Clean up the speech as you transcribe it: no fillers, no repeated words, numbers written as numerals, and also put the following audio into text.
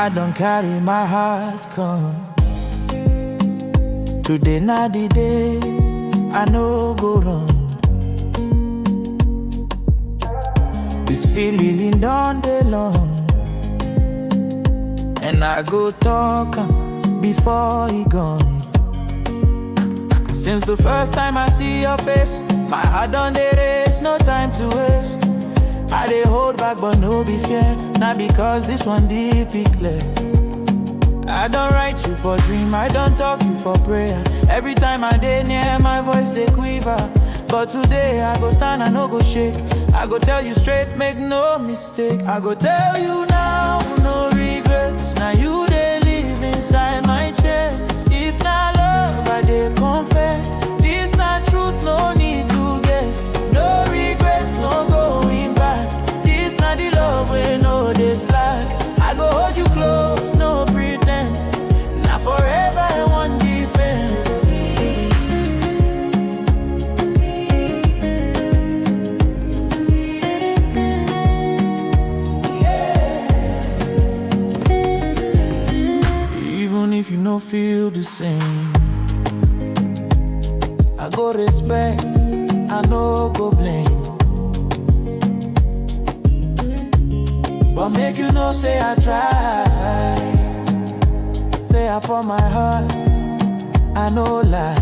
I don't carry my heart come. Today not the day, I no go wrong. This feeling done day long, and I go talk before he gone. Since the first time I see your face, my heart done dey race, no time to waste. I dey hold back but no be fear, not because this one deep clear. I don't write you for dream, I don't talk you for prayer. Every time I dey near, my voice dey quiver. But today I go stand, I no go shake. I go tell you straight, make no mistake. I go tell you now, no regrets. Now you dey live inside my chest. If not love, I dey confess. This not truth, no need to guess. No regrets, no going back. This not the love we know this slack. I go hold you close, no pretend. Now forever I want defend. If you no feel the same, I go respect, I no go blame. But make you know, say I try. Say I pour my heart, I no lie.